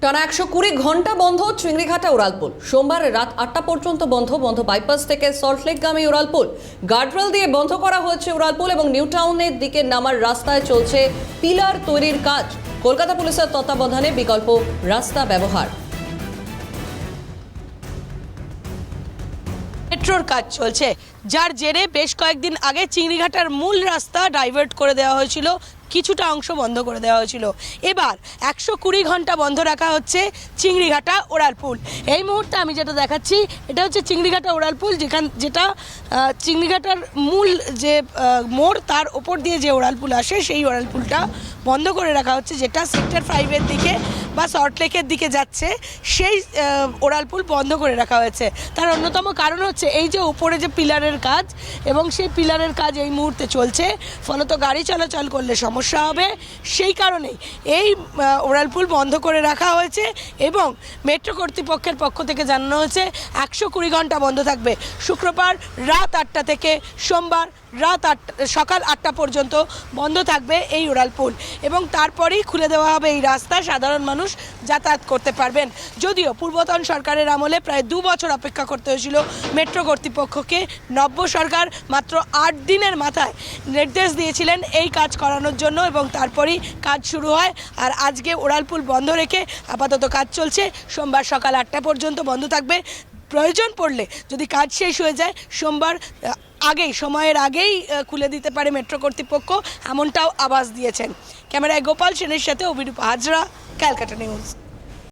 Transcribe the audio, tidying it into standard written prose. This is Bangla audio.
টানা 120 ঘন্টা বন্ধ চিংড়িঘাটা উড়ালপুল। সোমবার রাত 8টা পর্যন্ত বন্ধ বাইপাস থেকে সল্টলেকগামী উড়ালপুল। গার্ডরেল দিয়ে বন্ধ করা হয়েছে উড়ালপুল এবং নিউ টাউনের দিকে নামার রাস্তায় চলছে পিলার তৈরির কাজ। কলকাতা পুলিশের তত্ত্বাবধানে বিকল্প রাস্তা ব্যবহার। মেট্রোর কাজ চলছে, যার জেরে বেশ কয়েকদিন আগে চিংড়িঘাটার মূল রাস্তা ডাইভার্ট করে দেওয়া হয়েছিল, কিছুটা অংশ বন্ধ করে দেওয়া হয়েছিল। এবার 120 ঘন্টা বন্ধ রাখা হচ্ছে চিংড়িঘাটা ওড়ালপুল। এই মুহূর্তে আমি যেটা দেখাচ্ছি এটা হচ্ছে চিংড়িঘাটা ওড়ালপুল, যেটা চিংড়িঘাটার মূল যে মোড় তার ওপর দিয়ে যে ওড়ালপুল আসে সেই ওড়ালপুলটা বন্ধ করে রাখা হচ্ছে, যেটা সেক্টর 5-এর দিকে বা সল্টলেকের দিকে যাচ্ছে সেই ওড়ালপুল বন্ধ করে রাখা হয়েছে। তার অন্যতম কারণ হচ্ছে এই যে উপরে যে পিলারের কাজ, এবং সেই পিলারের কাজ এই মুহূর্তে চলছে, ফলত গাড়ি চলাচল করলে সমস্যা হবে। সেই কারণেই এই ওড়ালপুল বন্ধ করে রাখা হয়েছে এবং মেট্রো কর্তৃপক্ষের পক্ষ থেকে জানানো হয়েছে 120 ঘন্টা বন্ধ থাকবে। শুক্রবার রাত 8টা থেকে সোমবার সকাল 8টা পর্যন্ত বন্ধ থাকবে এই উড়ালপুল এবং তারপরেই খুলে দেওয়া হবে এই রাস্তা, সাধারণ মানুষ যাতায়াত করতে পারবেন। যদিও পূর্বতন সরকারের আমলে প্রায় 2 বছর অপেক্ষা করতে হয়েছিল মেট্রো কর্তৃপক্ষকে, নব্য সরকার মাত্র 8 দিনের মাথায় নির্দেশ দিয়েছিলেন এই কাজ করানোর জন্য এবং তারপরেই কাজ শুরু হয়। আর আজকে উড়ালপুল বন্ধ রেখে আপাতত কাজ চলছে। সোমবার সকাল 8টা পর্যন্ত বন্ধ থাকবে। প্রয়োজন পড়লে যদি কাজ শেষ হয়ে যায় সোমবার সময়ের আগেই খুলে দিতে পারে মেট্রো কর্তৃপক্ষ, এমনটাও আভাস দিয়েছেন। ক্যামেরায় গোপাল সেনের সাথে অভিরূপা হাজরা, ক্যালকাটা নিউজ।